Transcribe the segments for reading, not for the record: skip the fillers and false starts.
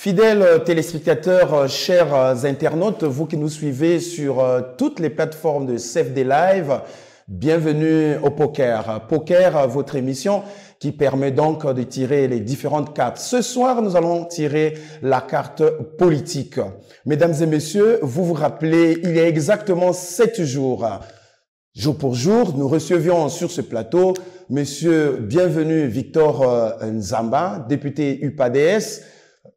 Fidèles téléspectateurs, chers internautes, vous qui nous suivez sur toutes les plateformes de CFD Live, bienvenue au Poker. Poker, votre émission qui permet donc de tirer les différentes cartes. Ce soir, nous allons tirer la carte politique. Mesdames et messieurs, vous vous rappelez, il y a exactement 7 jours, jour pour jour, nous recevions sur ce plateau Monsieur Bienvenu Victor Nzamba, député UPADS,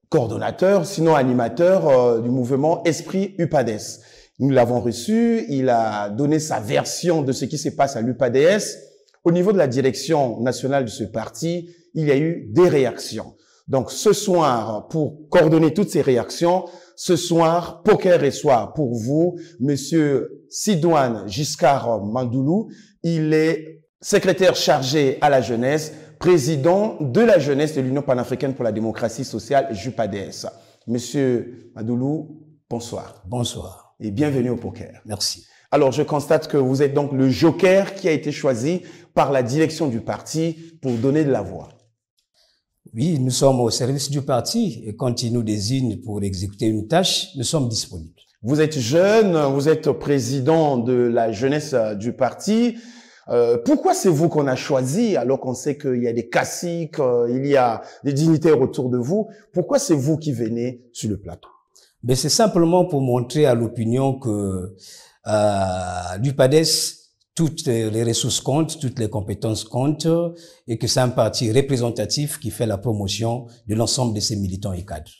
coordonnateur, sinon animateur du mouvement Esprit UPADS. Nous l'avons reçu, il a donné sa version de ce qui se passe à l'UPADS. Au niveau de la direction nationale de ce parti, il y a eu des réactions. Donc ce soir, pour coordonner toutes ces réactions, ce soir, Poker et Soir pour vous, Monsieur Sidouane Giscard Mandoulou. Il est secrétaire chargé à la jeunesse, président de la jeunesse de l'Union panafricaine pour la démocratie sociale, JUPADS. Monsieur Mandoulou, bonsoir. Bonsoir. Et bienvenue au Poker. Merci. Alors, je constate que vous êtes donc le joker qui a été choisi par la direction du parti pour donner de la voix. Oui, nous sommes au service du parti et quand il nous désigne pour exécuter une tâche, nous sommes disponibles. Vous êtes jeune, vous êtes président de la jeunesse du parti. Pourquoi c'est vous qu'on a choisi alors qu'on sait qu'il y a des caciques, il y a des dignitaires autour de vous? Pourquoi c'est vous qui venez sur le plateau? Mais c'est simplement pour montrer à l'opinion que l'UPADS, toutes les ressources comptent, toutes les compétences comptent et que c'est un parti représentatif qui fait la promotion de l'ensemble de ses militants et cadres.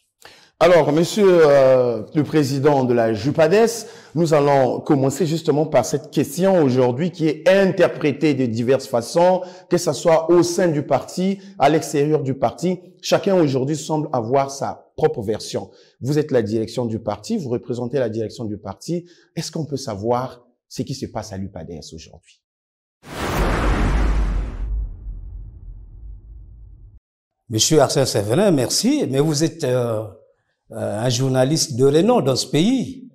Alors, monsieur le président de la JUPADS, nous allons commencer justement par cette question aujourd'hui qui est interprétée de diverses façons, que ce soit au sein du parti, à l'extérieur du parti. Chacun aujourd'hui semble avoir sa propre version. Vous êtes la direction du parti, vous représentez la direction du parti. Est-ce qu'on peut savoir ce qui se passe à l'UPADS aujourd'hui? Monsieur Arsène Séverin, merci, mais vous êtes un journaliste de renom dans ce pays.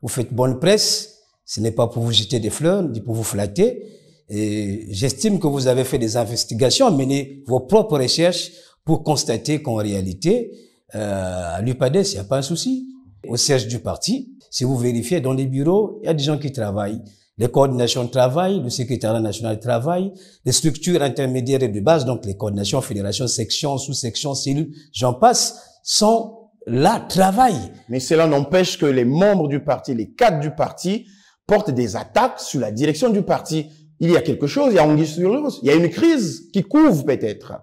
Vous faites bonne presse. Ce n'est pas pour vous jeter des fleurs, ni pour vous flatter. Et j'estime que vous avez fait des investigations, mené vos propres recherches pour constater qu'en réalité, à l'UPADS, il n'y a pas un souci. Au siège du parti, si vous vérifiez dans les bureaux, il y a des gens qui travaillent. Les coordinations travaillent, le secrétariat national travaille, les structures intermédiaires et de base, donc les coordinations, fédérations, sections, sous-sections, cellules, j'en passe, sont là, travaillent. Mais cela n'empêche que les membres du parti, les cadres du parti, portent des attaques sur la direction du parti. Il y a quelque chose, il y a anguille sur l'os, il y a une crise qui couvre peut-être.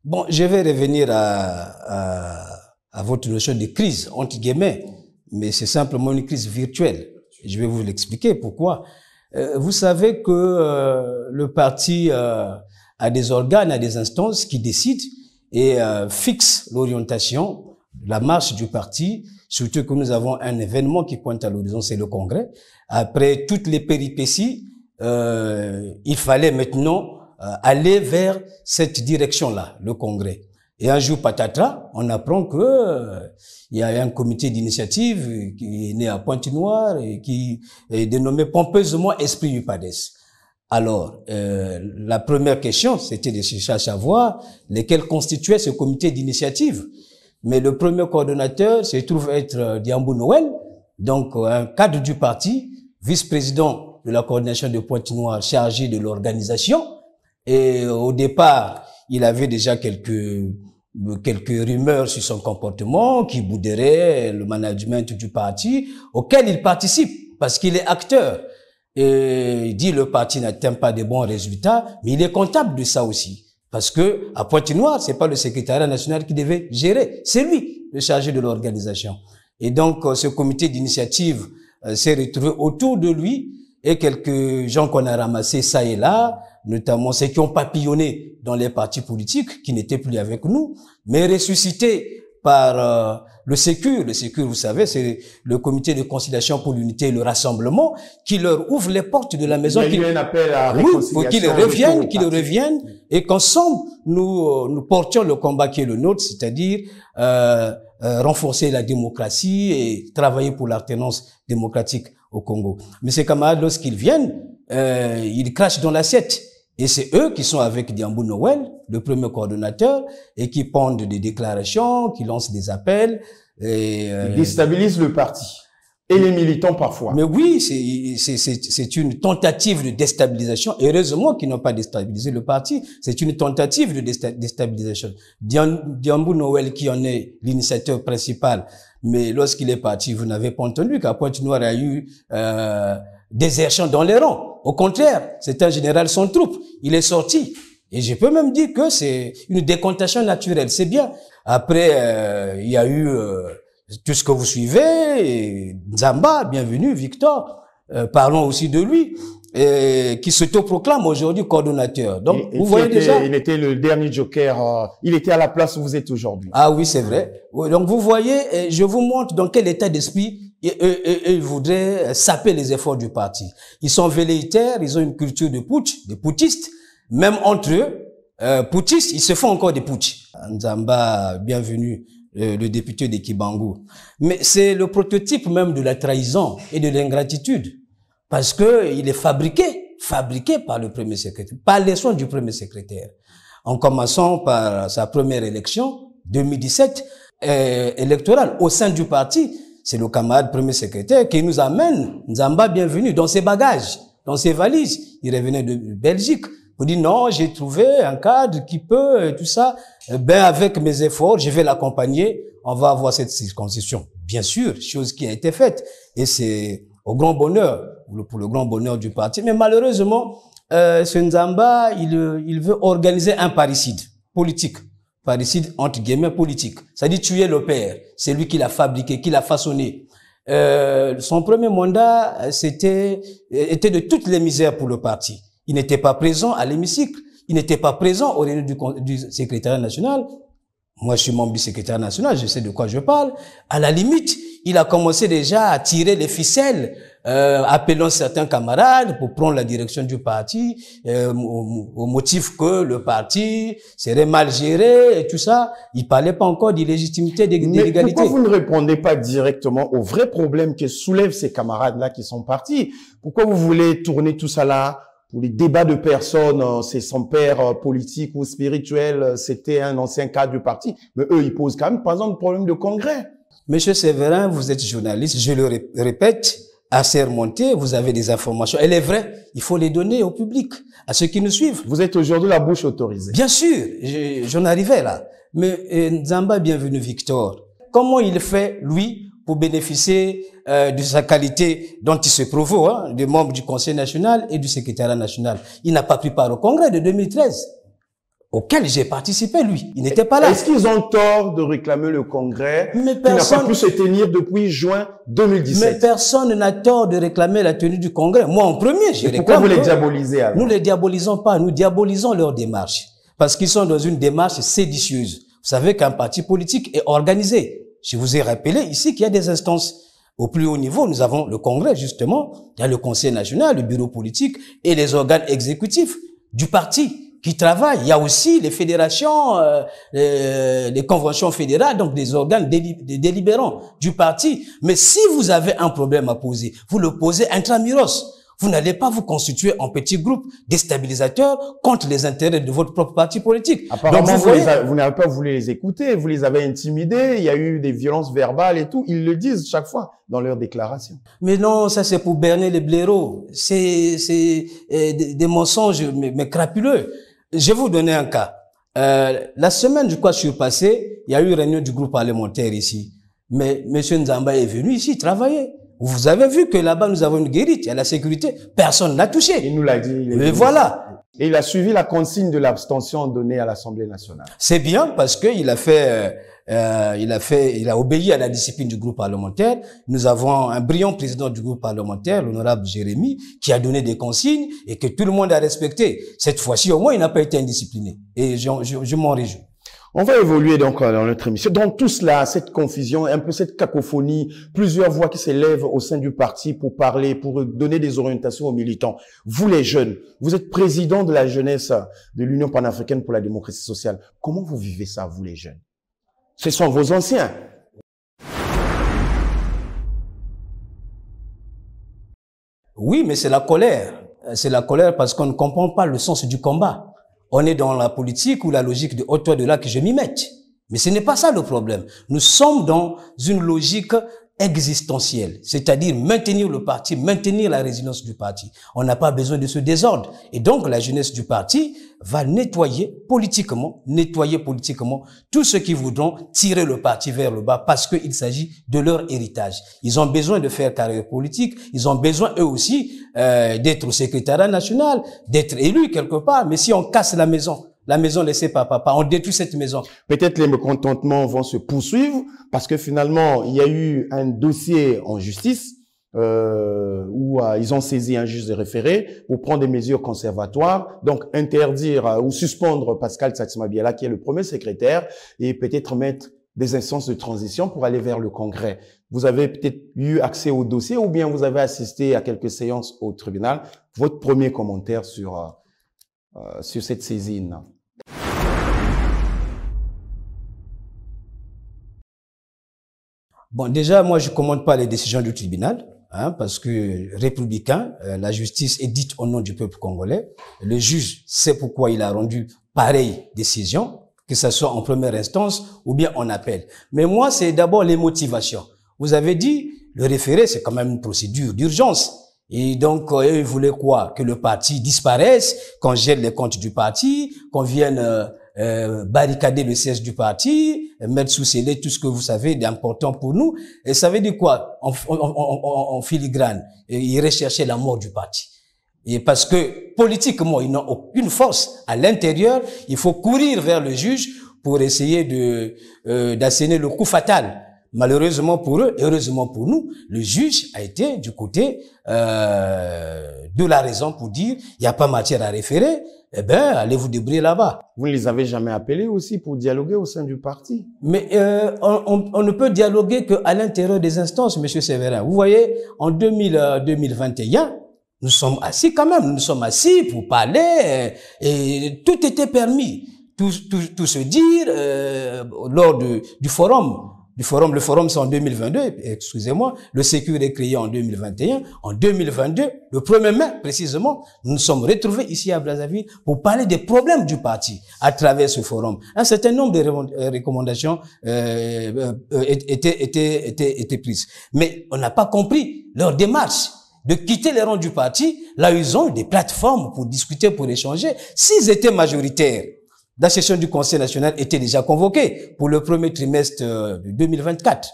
Bon, je vais revenir à votre notion de crise, entre guillemets, mais c'est simplement une crise virtuelle. Je vais vous l'expliquer pourquoi. Vous savez que le parti a des organes, a des instances qui décident et fixent l'orientation, la marche du parti, surtout que nous avons un événement qui pointe à l'horizon, c'est le Congrès. Après toutes les péripéties, il fallait maintenant aller vers cette direction-là, le Congrès. Et un jour, patatras, on apprend que il y a un comité d'initiative qui est né à Pointe-Noire et qui est dénommé pompeusement Esprit UPADS. Alors, la première question, c'était de chercher à savoir lesquels constituaient ce comité d'initiative. Mais le premier coordonnateur se trouve être Diambou Noël, donc un cadre du parti, vice-président de la coordination de Pointe-Noire, chargé de l'organisation. Et au départ, il avait déjà quelques rumeurs sur son comportement qui bouderait le management du parti auquel il participe parce qu'il est acteur. Et il dit le parti n'atteint pas de bons résultats, mais il est comptable de ça aussi. Parce que à Pointe-Noire, c'est pas le secrétariat national qui devait gérer, c'est lui le chargé de l'organisation. Et donc ce comité d'initiative s'est retrouvé autour de lui et quelques gens qu'on a ramassés ça et là, notamment ceux qui ont papillonné dans les partis politiques, qui n'étaient plus avec nous, mais ressuscités par le Sécur. Le Sécur, vous savez, c'est le comité de conciliation pour l'unité et le rassemblement, qui leur ouvre les portes de la maison. Il y a eu un appel à réconciliation. Oui, qu'ils reviennent, et qu'ensemble, nous portions le combat qui est le nôtre, c'est-à-dire renforcer la démocratie et travailler pour l'alternance démocratique au Congo. Mais ces camarades, lorsqu'ils viennent, ils crachent dans l'assiette. Et c'est eux qui sont avec Diambou Noël, le premier coordonnateur, et qui pondent des déclarations, qui lancent des appels. Ils déstabilisent le parti. Et les militants parfois. Mais oui, c'est une tentative de déstabilisation. Heureusement qu'ils n'ont pas déstabilisé le parti. C'est une tentative de déstabilisation. Diambou Noël qui en est l'initiateur principal. Mais lorsqu'il est parti, vous n'avez pas entendu qu'à Pointe-Noire, il y a eu désertion dans les rangs. Au contraire, c'est un général sans troupe. Il est sorti. Et je peux même dire que c'est une décantation naturelle. C'est bien. Après, il y a eu tout ce que vous suivez. Et Nzamba, bienvenue, Victor. Parlons aussi de lui, qui s'autoproclame aujourd'hui coordonnateur. Donc, vous voyez déjà. Il était le dernier joker. Il était à la place où vous êtes aujourd'hui. Ah oui, c'est vrai. Donc, vous voyez, je vous montre dans quel état d'esprit ils voudraient saper les efforts du parti. Ils sont velléitaires, ils ont une culture de putsch, des putschistes. Même entre eux, putschistes, ils se font encore des putsch. Nzamba, bienvenue, le député de Kibangu. Mais c'est le prototype même de la trahison et de l'ingratitude. Parce que il est fabriqué par le premier secrétaire, par les soins du premier secrétaire. En commençant par sa première élection, 2017, électorale, au sein du parti. C'est le camarade premier secrétaire qui nous amène, Nzamba, bienvenue, dans ses bagages, dans ses valises. Il revenait de Belgique. Vous dites, non, j'ai trouvé un cadre qui peut, tout ça. Ben, avec mes efforts, je vais l'accompagner. On va avoir cette circoncision. Bien sûr, chose qui a été faite. Et c'est au grand bonheur, pour le grand bonheur du parti. Mais malheureusement, ce Nzamba, il veut organiser un parricide politique. Parricide, entre guillemets, politique. C'est-à-dire tuer le père. C'est lui qui l'a fabriqué, qui l'a façonné. Son premier mandat, était de toutes les misères pour le parti. Il n'était pas présent à l'hémicycle. Il n'était pas présent au réunion du secrétariat national. Moi, je suis membre du secrétariat national, je sais de quoi je parle. À la limite, il a commencé déjà à tirer les ficelles, appelant certains camarades pour prendre la direction du parti, au motif que le parti serait mal géré et tout ça. Il parlait pas encore d'illégitimité, d'égalité. Mais pourquoi vous ne répondez pas directement aux vrais problèmes que soulèvent ces camarades-là qui sont partis? Pourquoi vous voulez tourner tout ça là? Pour les débats de personnes, c'est son père politique ou spirituel, c'était un ancien cadre du parti. Mais eux, ils posent quand même, par exemple, le problème de congrès. Monsieur Séverin, vous êtes journaliste, je le répète, assez remonté, vous avez des informations. Elle est vraie, il faut les donner au public, à ceux qui nous suivent. Vous êtes aujourd'hui la bouche autorisée. Bien sûr, j'en arrivais là. Mais Nzamba, bienvenue Victor. Comment il fait, lui, pour bénéficier de sa qualité dont il se provaut, de membre du Conseil national et du secrétariat national? Il n'a pas pris part au congrès de 2013, auquel j'ai participé, lui. Il n'était pas là. Est-ce qu'ils ont tort de réclamer le congrès qui n'a pas pu se tenir depuis juin 2017? Mais personne n'a tort de réclamer la tenue du congrès. Moi, en premier, je réclame. Pourquoi vous les diabolisez alors? Nous les diabolisons pas, nous diabolisons leur démarche. Parce qu'ils sont dans une démarche séditieuse. Vous savez qu'un parti politique est organisé. Je vous ai rappelé ici qu'il y a des instances. Au plus haut niveau, nous avons le Congrès, justement. Il y a le Conseil national, le bureau politique et les organes exécutifs du parti qui travaillent. Il y a aussi les fédérations, les conventions fédérales, donc des organes délibérants du parti. Mais si vous avez un problème à poser, vous le posez intramuros. Vous n'allez pas vous constituer en petit groupe déstabilisateur contre les intérêts de votre propre parti politique. Apparemment, donc, vous n'avez pas voulu les écouter, vous les avez intimidés, il y a eu des violences verbales et tout. Ils le disent chaque fois dans leurs déclarations. Mais non, ça c'est pour berner les blaireaux. C'est des mensonges mais crapuleux. Je vais vous donner un cas. La semaine, je crois, surpassée, il y a eu une réunion du groupe parlementaire ici. Mais M. Nzamba est venu ici travailler. Vous avez vu que là-bas, nous avons une guérite, il y a la sécurité. Personne n'a touché. Il nous l'a dit. Mais voilà. Et il a suivi la consigne de l'abstention donnée à l'Assemblée nationale. C'est bien parce que il a obéi à la discipline du groupe parlementaire. Nous avons un brillant président du groupe parlementaire, l'honorable Jérémy, qui a donné des consignes et que tout le monde a respecté. Cette fois-ci, au moins, il n'a pas été indiscipliné. Et je m'en réjouis. On va évoluer donc dans notre émission. Dans tout cela, cette confusion, un peu cette cacophonie, plusieurs voix qui s'élèvent au sein du parti pour parler, pour donner des orientations aux militants. Vous les jeunes, vous êtes président de la jeunesse de l'Union panafricaine pour la démocratie sociale. Comment vous vivez ça, vous les jeunes? Ce sont vos anciens. Oui, mais c'est la colère. c'est la colère parce qu'on ne comprend pas le sens du combat. On est dans la politique ou la logique de « toi de là que je m'y mette ». Mais ce n'est pas ça le problème. Nous sommes dans une logique existentielle, c'est-à-dire maintenir le parti, maintenir la résilience du parti. On n'a pas besoin de ce désordre. Et donc, la jeunesse du parti va nettoyer politiquement tous ceux qui voudront tirer le parti vers le bas parce qu'il s'agit de leur héritage. Ils ont besoin de faire carrière politique, ils ont besoin eux aussi d'être au secrétariat national, d'être élus quelque part. Mais si on casse la maison laissée par papa, on détruit cette maison. Peut-être les mécontentements vont se poursuivre parce que finalement, il y a eu un dossier en justice où ils ont saisi un juge de référé pour prendre des mesures conservatoires, donc interdire ou suspendre Pascal Tsatsima Biala, qui est le premier secrétaire, et peut-être mettre des instances de transition pour aller vers le Congrès. Vous avez peut-être eu accès au dossier ou bien vous avez assisté à quelques séances au tribunal. Votre premier commentaire sur cette saisine? Bon, déjà, moi, je ne commente pas les décisions du tribunal, parce que républicain, la justice est dite au nom du peuple congolais. Le juge sait pourquoi il a rendu pareille décision, que ce soit en première instance ou bien en appel. Mais moi, c'est d'abord les motivations. Vous avez dit, le référé, c'est quand même une procédure d'urgence. Et donc, ils voulaient quoi? Que le parti disparaisse, qu'on gèle les comptes du parti, qu'on vienne barricader le siège du parti, mettre sous scellé tout ce que vous savez d'important pour nous. Et ça veut dire quoi? En filigrane, et ils recherchaient la mort du parti. Et parce que politiquement, ils n'ont aucune force à l'intérieur, il faut courir vers le juge pour essayer d'asséner le coup fatal. Malheureusement pour eux, heureusement pour nous, le juge a été du côté de la raison pour dire il n'y a pas matière à référer, eh ben allez vous débrouiller là-bas. Vous ne les avez jamais appelés aussi pour dialoguer au sein du parti? Mais on ne peut dialoguer qu'à l'intérieur des instances, Monsieur Séverin. Vous voyez, en 2021, nous sommes assis quand même, nous sommes assis pour parler et tout était permis. Tout se dire lors du forum. Le forum c'est en 2022, excusez-moi, le Sécur est créé en 2021. En 2022, le 1er mai précisément, nous nous sommes retrouvés ici à Brazzaville pour parler des problèmes du parti à travers ce forum. Un certain nombre de recommandations étaient prises. Mais on n'a pas compris leur démarche de quitter les rangs du parti. Là, ils ont des plateformes pour discuter, pour échanger. S'ils étaient majoritaires, la session du Conseil national était déjà convoquée pour le premier trimestre de 2024.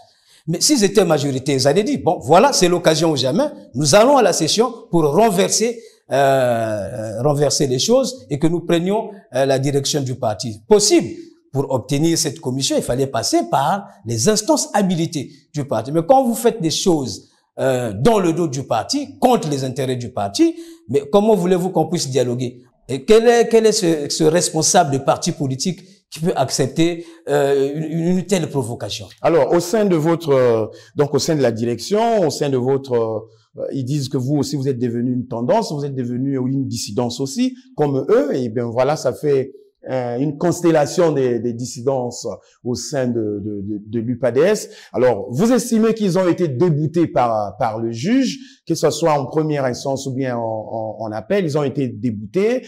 Mais s'ils étaient majoritaires, ils allaient dire, bon, voilà, c'est l'occasion ou jamais, nous allons à la session pour renverser les choses et que nous prenions la direction du parti. Possible. Pour obtenir cette commission, il fallait passer par les instances habilitées du parti. Mais quand vous faites des choses dans le dos du parti, contre les intérêts du parti, mais comment voulez-vous qu'on puisse dialoguer? Et quel est ce responsable de parti politique qui peut accepter une telle provocation? Alors, au sein de votre, donc au sein de la direction, au sein de votre, ils disent que vous aussi vous êtes devenu une tendance, vous êtes devenu une dissidence aussi, comme eux, et bien voilà, ça fait une constellation des dissidences au sein de l'UPADS. Alors, vous estimez qu'ils ont été déboutés par le juge, que ce soit en première instance ou bien en appel, ils ont été déboutés.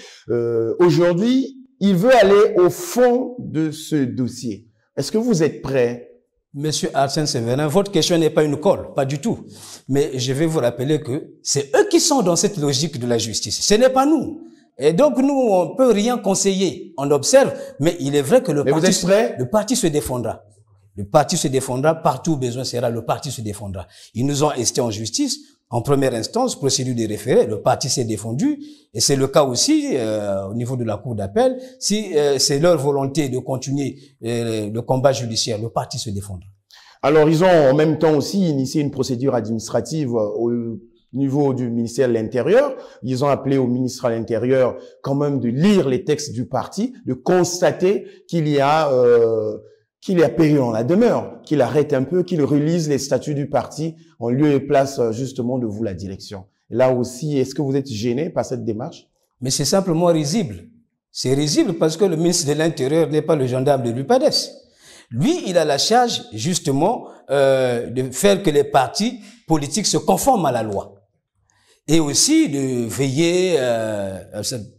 Aujourd'hui, il veut aller au fond de ce dossier. Est-ce que vous êtes prêt? Monsieur Arsène Séverin, votre question n'est pas une colle, pas du tout. Mais je vais vous rappeler que c'est eux qui sont dans cette logique de la justice. Ce n'est pas nous. Et donc, nous, on peut rien conseiller. On observe, mais il est vrai que le parti se défendra. Le parti se défendra partout où besoin sera, le parti se défendra. Ils nous ont esté en justice, en première instance, procédure de référé, le parti s'est défendu, et c'est le cas aussi au niveau de la cour d'appel. Si c'est leur volonté de continuer le combat judiciaire, le parti se défendra. Alors, ils ont en même temps aussi initié une procédure administrative au niveau du ministère de l'Intérieur. Ils ont appelé au ministre de l'Intérieur quand même de lire les textes du parti, de constater qu'il y a péril en la demeure, qu'il arrête un peu, qu'il relise les statuts du parti en lieu et place justement de vous, la direction. Et là aussi, est-ce que vous êtes gêné par cette démarche? Mais c'est simplement risible. C'est risible parce que le ministre de l'Intérieur n'est pas le gendarme de l'UPADS. Lui, il a la charge justement de faire que les partis politiques se conforment à la loi. et aussi de veiller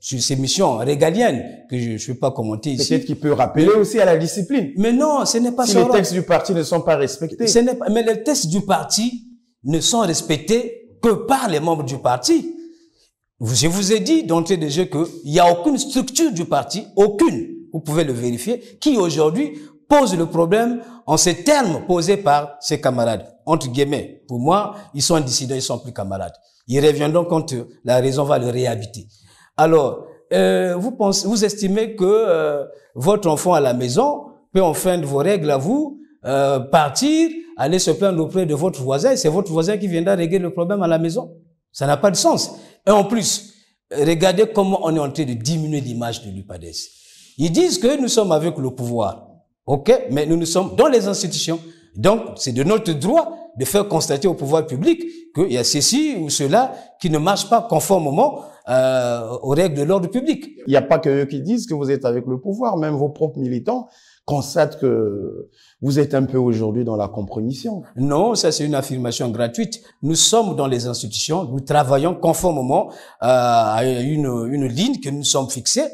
sur ces missions régaliennes que je ne vais pas commenter ici. Peut-être qu'il peut rappeler aussi à la discipline. Mais non, ce n'est pas si ça. Si les textes du parti ne sont pas respectés. Mais les textes du parti ne sont respectés que par les membres du parti. Je vous ai dit d'entrée de jeu qu'il n'y a aucune structure du parti, aucune, vous pouvez le vérifier, qui aujourd'hui pose le problème en ces termes posés par ses camarades. Entre guillemets, pour moi, ils sont dissidents, ils sont plus camarades. Ils reviendront quand la raison va le réhabiter. Alors, vous estimez que votre enfant à la maison peut enfreindre vos règles à vous, partir, aller se plaindre auprès de votre voisin, et c'est votre voisin qui viendra régler le problème à la maison. Ça n'a pas de sens. Et en plus, regardez comment on est en train de diminuer l'image de l'UPADES. Ils disent que nous sommes avec le pouvoir. OK? Mais nous sommes dans les institutions. Donc, c'est de notre droit de faire constater au pouvoir public qu'il y a ceci ou cela qui ne marche pas conformément aux règles de l'ordre public. Il n'y a pas que eux qui disent que vous êtes avec le pouvoir. Même vos propres militants constatent que vous êtes un peu aujourd'hui dans la compromission. Non, ça c'est une affirmation gratuite. Nous sommes dans les institutions, nous travaillons conformément à une ligne que nous sommes fixés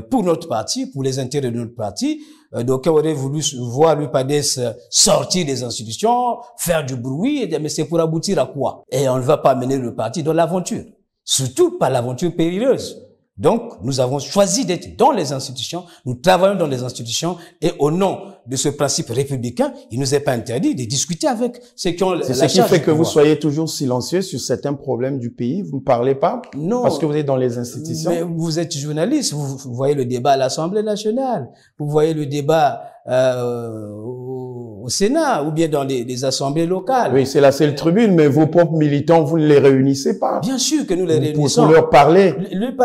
pour notre parti, pour les intérêts de notre parti. Donc, on aurait voulu voir l'UPADES sortir des institutions, faire du bruit, mais c'est pour aboutir à quoi? Et on ne va pas mener le parti dans l'aventure, surtout pas l'aventure périlleuse. Donc, nous avons choisi d'être dans les institutions, nous travaillons dans les institutions, et au nom de ce principe républicain, il nous est pas interdit de discuter avec ceux qui ont la charge. C'est ce qui fait que vous soyez toujours silencieux sur certains problèmes du pays. Vous ne parlez pas? Non. Parce que vous êtes dans les institutions. Mais vous êtes journaliste, vous voyez le débat à l'Assemblée nationale, vous voyez le débat au Sénat ou bien dans les assemblées locales. Oui, c'est la seule tribune, mais vos propres militants, vous ne les réunissez pas. Bien sûr que nous les réunissons. Pour leur parler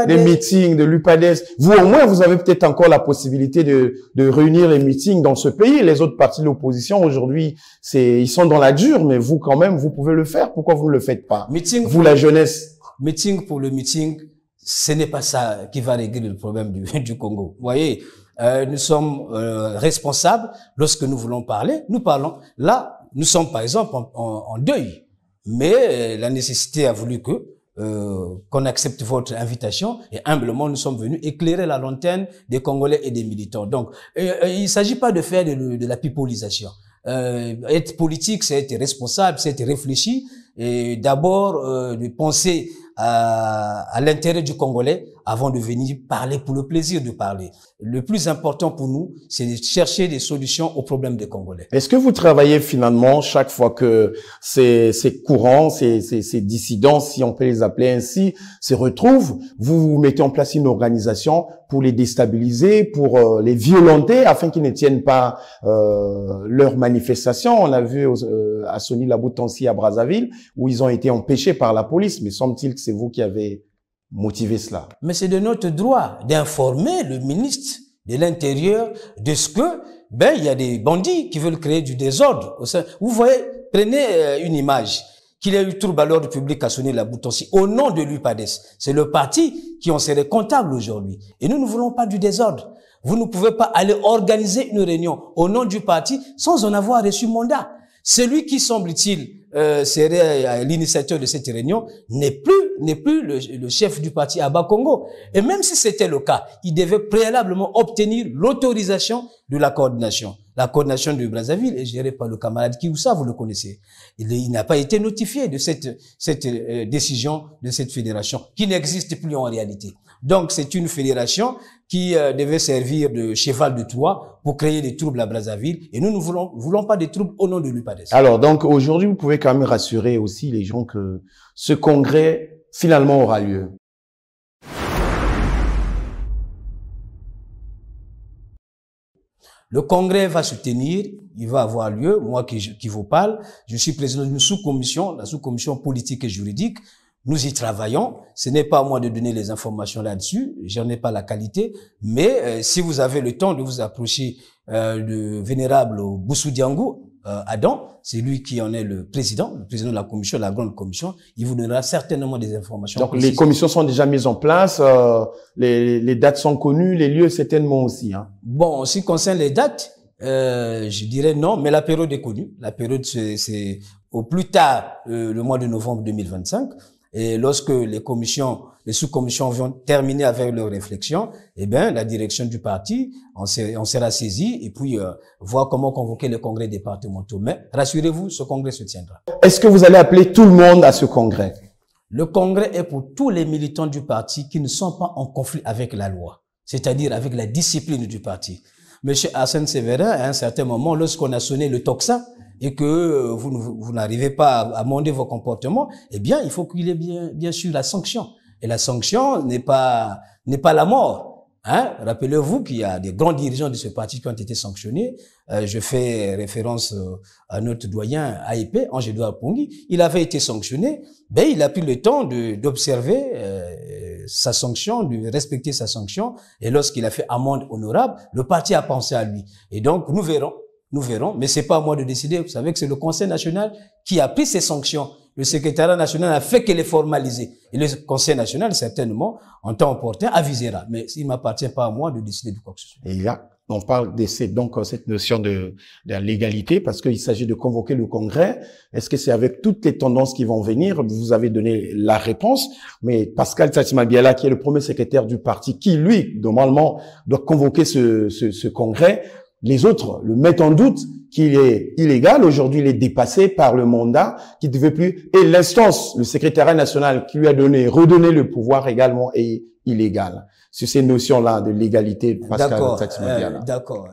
des meetings, de l'UPADES. Vous, au moins, vous avez peut-être encore la possibilité de réunir les meetings dans ce pays. Les autres partis de l'opposition, aujourd'hui, ils sont dans la dure, mais vous, quand même, vous pouvez le faire. Pourquoi vous ne le faites pas? Meeting vous, la jeunesse. Meeting pour le meeting, ce n'est pas ça qui va régler le problème du Congo. Vous voyez, nous sommes responsables lorsque nous voulons parler. Nous parlons. Là, nous sommes par exemple en deuil, mais la nécessité a voulu que qu'on accepte votre invitation et humblement nous sommes venus éclairer la lanterne des Congolais et des militants. Donc, il ne s'agit pas de faire de la pipolisation. Être politique, c'est être responsable, c'est être réfléchi et d'abord de penser à l'intérêt du Congolais avant de venir parler pour le plaisir de parler. Le plus important pour nous, c'est de chercher des solutions aux problèmes des Congolais. Est-ce que vous travaillez finalement chaque fois que ces courants, ces dissidents, si on peut les appeler ainsi, se retrouvent, vous mettez en place une organisation pour les déstabiliser, pour les violenter afin qu'ils ne tiennent pas leurs manifestations? On a vu à Sony Laboutansi à Brazzaville où ils ont été empêchés par la police, mais semble-t-il que c'est vous qui avez motivé cela. Mais c'est de notre droit d'informer le ministre de l'Intérieur de ce que, il y a des bandits qui veulent créer du désordre. Vous voyez, prenez une image, qu'il y a eu trouble à l'ordre public à Sony Laboutansi au nom de l'UPADES. C'est le parti qui en serait comptable aujourd'hui. Et nous ne voulons pas du désordre. Vous ne pouvez pas aller organiser une réunion au nom du parti sans en avoir reçu mandat. Celui qui, semble-t-il, serait l'initiateur de cette réunion n'est plus le chef du parti à Bas-Congo. Et même si c'était le cas, il devait préalablement obtenir l'autorisation de la coordination. La coordination de Brazzaville est gérée par le camarade Kioussa, vous le connaissez. Il n'a pas été notifié de cette décision de cette fédération, qui n'existe plus en réalité. Donc, c'est une fédération qui devait servir de cheval de Troie pour créer des troubles à Brazzaville. Et nous ne voulons pas des troubles au nom de l'UPADES. Alors, donc, aujourd'hui, vous pouvez quand même rassurer aussi les gens que ce congrès, finalement, aura lieu. Le congrès va se tenir, il va avoir lieu. Moi qui vous parle, je suis président d'une sous-commission, la sous-commission politique et juridique. Nous y travaillons. Ce n'est pas à moi de donner les informations là-dessus. J'en ai pas la qualité. Mais si vous avez le temps de vous approcher de vénérable Boussou Diangou, Adam, c'est lui qui en est le président de la commission, la grande commission. Il vous donnera certainement des informations. Donc précises. Les commissions sont déjà mises en place, les dates sont connues, les lieux certainement aussi. Hein. Bon, en ce qui concerne les dates, je dirais non, mais la période est connue. La période, c'est au plus tard le mois de novembre 2025. Et lorsque les sous-commissions vont terminer avec leurs réflexions, eh bien, la direction du parti, on sera saisi et puis voir comment convoquer les congrès départementaux. Mais rassurez-vous, ce congrès se tiendra. Est-ce que vous allez appeler tout le monde à ce congrès? Le congrès est pour tous les militants du parti qui ne sont pas en conflit avec la loi, c'est-à-dire avec la discipline du parti. Monsieur Arsène Séverin, à un certain moment, lorsqu'on a sonné le tocsin, et que vous n'arrivez pas à amender vos comportements, eh bien, il faut qu'il y ait bien sûr la sanction. Et la sanction n'est pas la mort. Hein? Rappelez-vous qu'il y a des grands dirigeants de ce parti qui ont été sanctionnés. Je fais référence à notre doyen AIP, Ange-Edouard Pongui. Il avait été sanctionné. Ben, il a pris le temps d'observer sa sanction, de respecter sa sanction. Et lorsqu'il a fait amende honorable, le parti a pensé à lui. Et donc, nous verrons, mais c'est pas à moi de décider. Vous savez que c'est le Conseil national qui a pris ces sanctions. Le secrétariat national a fait que les formaliser. Et le Conseil national, certainement, en temps opportun, avisera. Mais il m'appartient pas à moi de décider de quoi que ce soit. Et là, on parle de cette notion de la légalité, parce qu'il s'agit de convoquer le congrès. Est-ce que c'est avec toutes les tendances qui vont venir? Vous avez donné la réponse, mais Pascal Tsatima Biala, qui est le premier secrétaire du parti, qui, lui, normalement, doit convoquer ce congrès, les autres le mettent en doute qu'il est illégal. Aujourd'hui, il est dépassé par le mandat qui ne devait plus. Et l'instance, le secrétariat national qui lui a redonné le pouvoir également est illégal. Sur ces notions-là de légalité, Pascal Tsatima Biala. D'accord.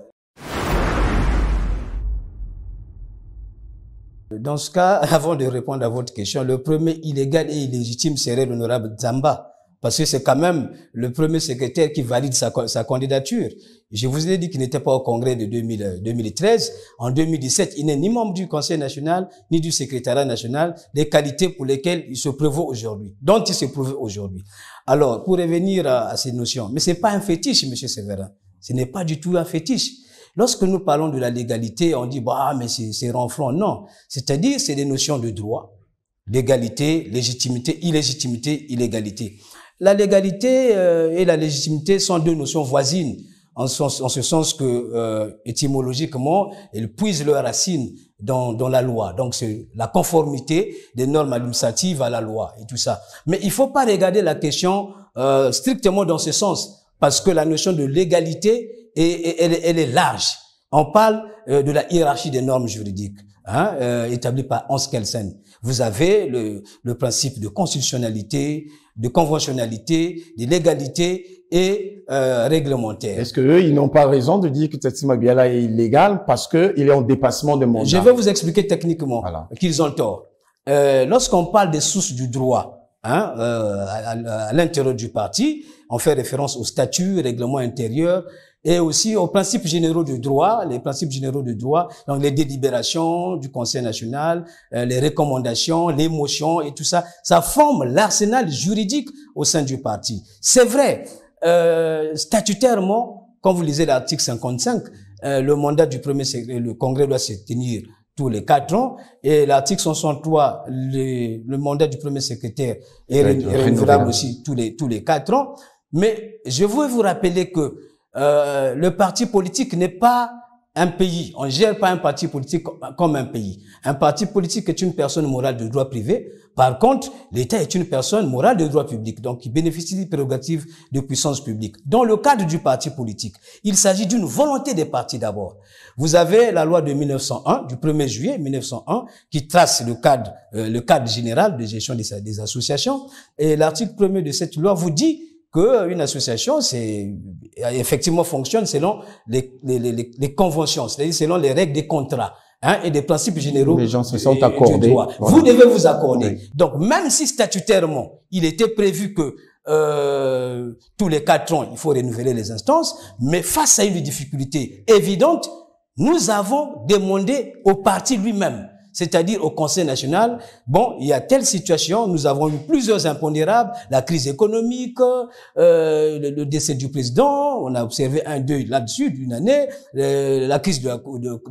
Dans ce cas, avant de répondre à votre question, le premier illégal et illégitime serait l'honorable Zamba. Parce que c'est quand même le premier secrétaire qui valide sa candidature. Je vous ai dit qu'il n'était pas au congrès de 2013. En 2017, il n'est ni membre du Conseil national, ni du secrétariat national, des qualités pour lesquelles il se prévaut aujourd'hui, dont il se prévaut aujourd'hui. Alors, pour revenir à ces notions, mais c'est pas un fétiche, monsieur Séverin. Ce n'est pas du tout un fétiche. Lorsque nous parlons de la légalité, on dit, bah, mais c'est ronflant. Non. C'est-à-dire, c'est des notions de droit, légalité, légitimité, illégitimité, illégalité. La légalité et la légitimité sont deux notions voisines, en ce sens que étymologiquement, elles puisent leurs racines dans la loi. Donc c'est la conformité des normes administratives à la loi et tout ça. Mais il faut pas regarder la question strictement dans ce sens, parce que la notion de légalité elle est large. On parle de la hiérarchie des normes juridiques, établie par Hans Kelsen. Vous avez le principe de constitutionnalité, de conventionnalité, de légalité et réglementaire. Est-ce que eux, ils n'ont pas raison de dire que Tsatima Biala est illégal parce que il est en dépassement de mandat? Je vais vous expliquer techniquement qu'ils ont tort. Lorsqu'on parle des sources du droit, à l'intérieur du parti, on fait référence au statut, règlement intérieur, et aussi aux principes généraux du droit, les principes généraux du droit, donc les délibérations du Conseil national, les recommandations, les motions et tout ça, ça forme l'arsenal juridique au sein du parti. C'est vrai, statutairement, quand vous lisez l'article 55, le mandat du premier secrétaire, le congrès doit se tenir tous les 4 ans, et l'article 163, le mandat du premier secrétaire est renouvelable aussi tous les 4 ans. Mais je veux vous rappeler que le parti politique n'est pas un pays. On ne gère pas un parti politique comme un pays. Un parti politique est une personne morale de droit privé. Par contre, l'État est une personne morale de droit public, donc qui bénéficie des prérogatives de puissance publique. Dans le cadre du parti politique, il s'agit d'une volonté des partis d'abord. Vous avez la loi de 1901, du 1er juillet 1901, qui trace le cadre général de gestion des associations. Et l'article 1er de cette loi vous dit qu'une association, effectivement fonctionne selon les conventions, c'est-à-dire selon les règles des contrats, et des principes généraux. Les gens se sont accordés. Voilà. Vous devez vous accorder. Oui. Donc, même si statutairement, il était prévu que tous les 4 ans, il faut renouveler les instances, mais face à une difficulté évidente, nous avons demandé au parti lui-même, c'est-à-dire au Conseil national, bon, il y a telle situation, nous avons eu plusieurs impondérables, la crise économique, le décès du président, on a observé un deuil là-dessus d'une année, la crise de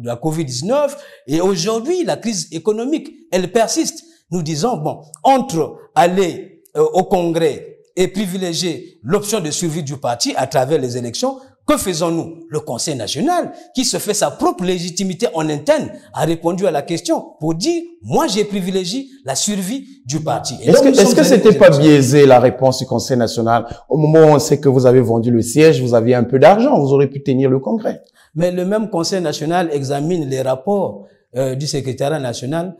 la Covid-19, et aujourd'hui, la crise économique, elle persiste. Nous disons, bon, entre aller au Congrès et privilégier l'option de survie du parti à travers les élections, Que faisons-nous? Le Conseil national, qui se fait sa propre légitimité en interne, a répondu à la question pour dire, moi j'ai privilégié la survie du parti. Est-ce que c'était pas biaisé la réponse du Conseil national? Au moment où on sait que vous avez vendu le siège, vous aviez un peu d'argent, vous aurez pu tenir le congrès. Mais le même Conseil national examine les rapports du secrétariat national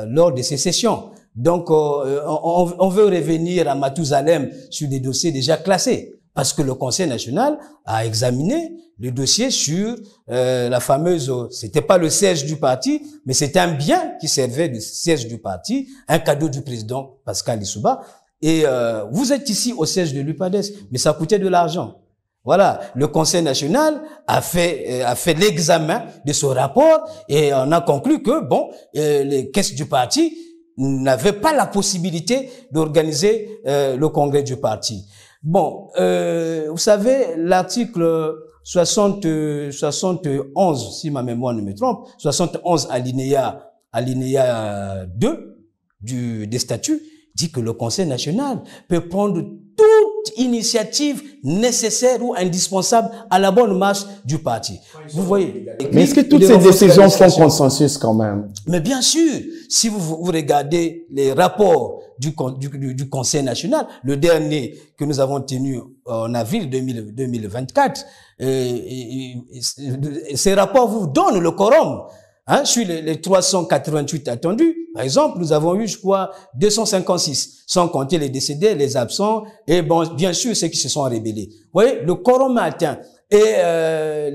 lors de ces sessions. Donc, on veut revenir à Mathusalem sur des dossiers déjà classés. Parce que le Conseil national a examiné le dossier sur la fameuse, c'était pas le siège du parti, mais c'était un bien qui servait de siège du parti, un cadeau du président Pascal Lissouba. Et vous êtes ici au siège de l'UPADES, mais ça coûtait de l'argent. Voilà, le Conseil national a fait l'examen de ce rapport et on a conclu que bon, les caisses du parti n'avaient pas la possibilité d'organiser le congrès du parti. Bon, vous savez, l'article 71, si ma mémoire ne me trompe, 71 alinéa 2 des statuts dit que le Conseil national peut prendre toute initiative nécessaire ou indispensable à la bonne marche du parti. Vous voyez. Mais est-ce que toutes ces décisions font consensus quand même? Mais bien sûr, si vous regardez les rapports du Conseil national, le dernier que nous avons tenu en avril 2024, ces rapports vous donnent le quorum. Hein, sur les 388 attendus, par exemple, nous avons eu, je crois, 256, sans compter les décédés, les absents, et bon, bien sûr, ceux qui se sont rébellés. Vous voyez, le quorum est atteint. Et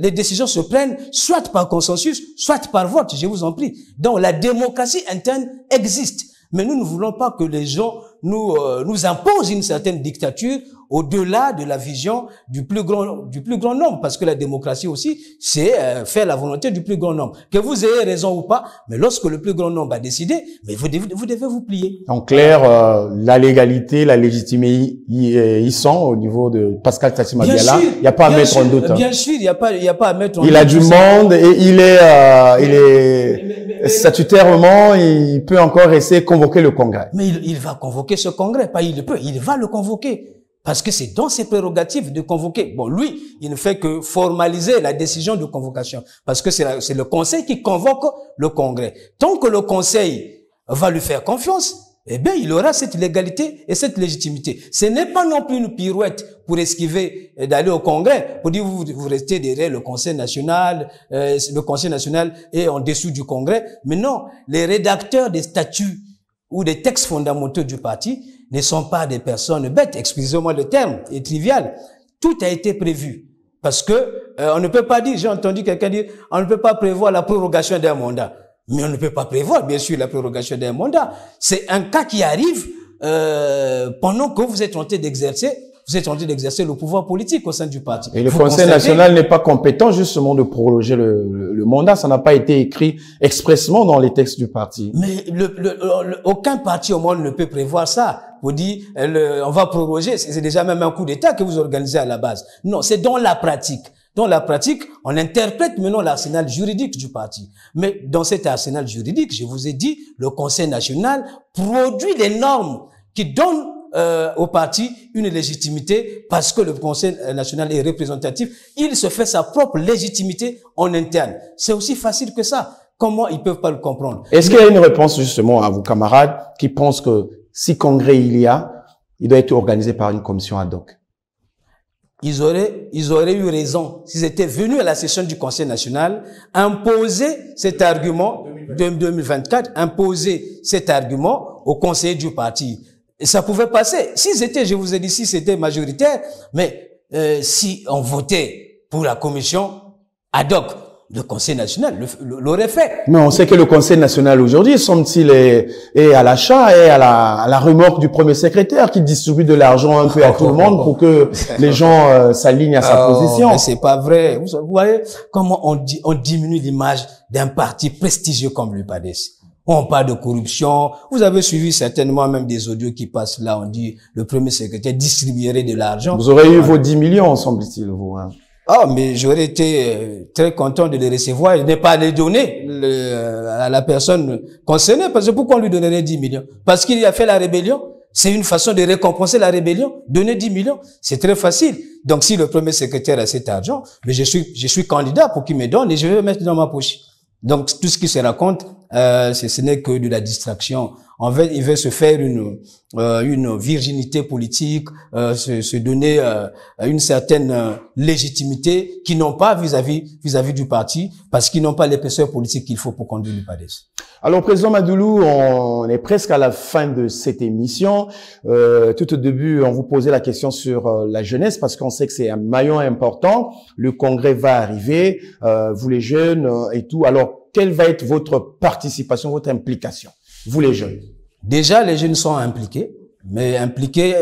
les décisions se prennent soit par consensus, soit par vote, je vous en prie. Donc, la démocratie interne existe. Mais nous ne voulons pas que les gens nous imposent une certaine dictature au-delà de la vision du plus grand nombre, parce que la démocratie aussi, c'est faire la volonté du plus grand nombre. Que vous ayez raison ou pas, mais lorsque le plus grand nombre a décidé, mais vous devez vous plier. En clair, la légalité, la légitimité, ils sont au niveau de Pascal Tassima Diala. Il n'y a pas à mettre en doute. Bien sûr, il n'y a pas à mettre en doute. Il a du monde et il est statutairement, il peut encore essayer de convoquer le congrès. Mais il va convoquer ce congrès, pas il peut, il va le convoquer. Parce que c'est dans ses prérogatives de convoquer. Bon, lui, il ne fait que formaliser la décision de convocation. Parce que c'est le Conseil qui convoque le Congrès. Tant que le Conseil va lui faire confiance, eh bien, il aura cette légalité et cette légitimité. Ce n'est pas non plus une pirouette pour esquiver d'aller au Congrès, pour dire vous restez derrière le Conseil national est en dessous du Congrès. Mais non, les rédacteurs des statuts ou des textes fondamentaux du parti ne sont pas des personnes bêtes. Excusez-moi le terme, est trivial. Tout a été prévu. Parce que on ne peut pas dire, j'ai entendu quelqu'un dire, on ne peut pas prévoir la prorogation d'un mandat. Mais on ne peut pas prévoir, bien sûr, la prorogation d'un mandat. C'est un cas qui arrive pendant que vous êtes en train d'exercer le pouvoir politique au sein du parti. Et le Conseil national n'est pas compétent justement de prolonger le mandat. Ça n'a pas été écrit expressément dans les textes du parti. Mais aucun parti au monde ne peut prévoir ça. Vous dites, on va proroger. C'est déjà même un coup d'État que vous organisez à la base. Non, c'est dans la pratique. Dans la pratique, on interprète maintenant l'arsenal juridique du parti. Mais dans cet arsenal juridique, je vous ai dit, le Conseil national produit des normes qui donnent au parti une légitimité parce que le Conseil national est représentatif. Il se fait sa propre légitimité en interne. C'est aussi facile que ça. Comment ils peuvent pas le comprendre? Est-ce qu'il y a une réponse justement à vos camarades qui pensent que si congrès il doit être organisé par une commission ad hoc? Ils auraient eu raison s'ils étaient venus à la session du Conseil national imposer cet argument de 2024, imposer cet argument aux conseillers du parti. Et ça pouvait passer. S'ils étaient, je vous ai dit, si c'était majoritaire, mais si on votait pour la commission ad hoc, le Conseil national l'aurait fait. Mais on sait que le Conseil national aujourd'hui, semble-t-il, est à l'achat et à la remorque du premier secrétaire qui distribue de l'argent un peu à tout le monde pour que les gens s'alignent à sa position. Mais c'est pas vrai. Vous voyez comment on diminue l'image d'un parti prestigieux comme l'UPADES. On parle de corruption. Vous avez suivi certainement même des audios qui passent là. On dit le premier secrétaire distribuerait de l'argent. Vous aurez eu vos 10 millions, semble-t-il, vous. Hein. Ah, mais j'aurais été très content de les recevoir et de ne pas les donner à la personne concernée. Parce que pourquoi on lui donnerait 10 millions? Parce qu'il a fait la rébellion? C'est une façon de récompenser la rébellion. Donner 10 millions, c'est très facile. Donc, si le premier secrétaire a cet argent, mais je suis candidat pour qu'il me donne et je vais le mettre dans ma poche. Donc, tout ce qui se raconte, ce n'est que de la distraction. En fait, il veut se faire une virginité politique, se donner une certaine légitimité qu'ils n'ont pas vis-à-vis du parti, parce qu'ils n'ont pas l'épaisseur politique qu'il faut pour conduire l'UPADES. Alors, Président Madoulou, on est presque à la fin de cette émission. Tout au début, on vous posait la question sur la jeunesse, parce qu'on sait que c'est un maillon important. Le congrès va arriver, vous les jeunes et tout. Alors, quelle va être votre participation, votre implication, vous les jeunes? Déjà, les jeunes sont impliqués, mais impliqués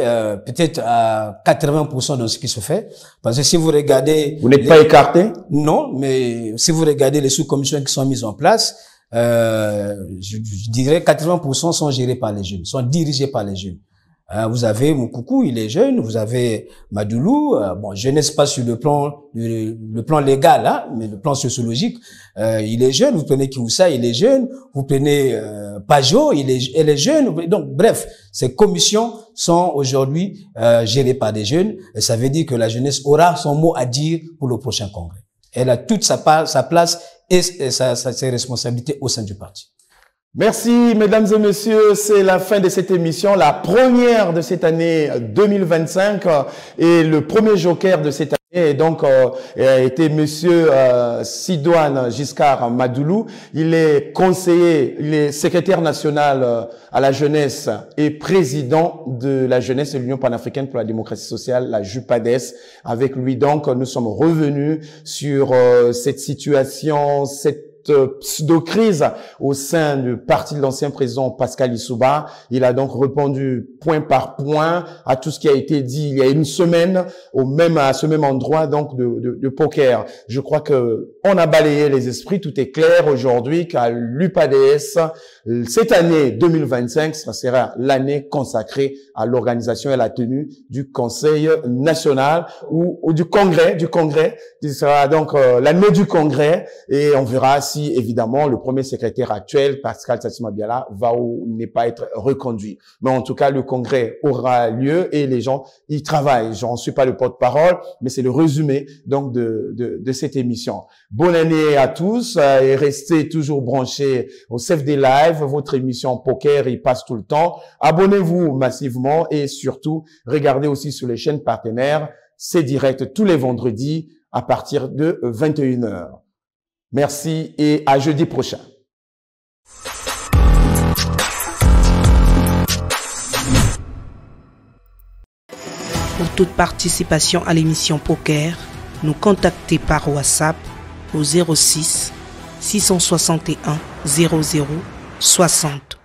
peut-être à 80% dans ce qui se fait. Parce que si vous regardez... Vous n'êtes pas écartés? Non, mais si vous regardez les sous-commissions qui sont mises en place, je dirais 80% sont gérés par les jeunes, sont dirigés par les jeunes. Vous avez Moukoukou, il est jeune, vous avez Madoulou, bon, jeunesse pas sur le plan légal, hein, mais le plan sociologique, il est jeune, vous prenez Kioussa, il est jeune, vous prenez Pajot, elle est jeune, donc bref, ces commissions sont aujourd'hui gérées par des jeunes, et ça veut dire que la jeunesse aura son mot à dire pour le prochain congrès. Elle a toute sa place et ses responsabilités au sein du parti. Merci, mesdames et messieurs. C'est la fin de cette émission, la première de cette année 2025 et le premier joker de cette année. Et donc, a été monsieur Sidoine Giscard Madoulou. Il est conseiller, il est secrétaire national à la jeunesse et président de la jeunesse et l'Union panafricaine pour la démocratie sociale, la JUPADES. Avec lui, donc, nous sommes revenus sur cette situation, cette pseudo-crise au sein du parti de l'ancien président Pascal Lissouba. Il a donc répondu point par point à tout ce qui a été dit il y a une semaine à ce même endroit donc de poker. Je crois que on a balayé les esprits. Tout est clair aujourd'hui qu'à l'UPADES, cette année 2025, ça sera l'année consacrée à l'organisation et à la tenue du Conseil national ou du Congrès. Ce sera donc l'année du Congrès et on verra si évidemment le premier secrétaire actuel, Pascal Sassima Biala, va ou n'est pas être reconduit. Mais en tout cas, le Congrès aura lieu et les gens y travaillent. J'en suis pas le porte-parole, mais c'est le résumé donc de cette émission. Bonne année à tous et restez toujours branchés au CFD Live. Votre émission Poker, il passe tout le temps. Abonnez-vous massivement et surtout, regardez aussi sur les chaînes partenaires. C'est direct tous les vendredis à partir de 21h. Merci et à jeudi prochain. Pour toute participation à l'émission Poker, nous contactez par WhatsApp au 06 661 00 60.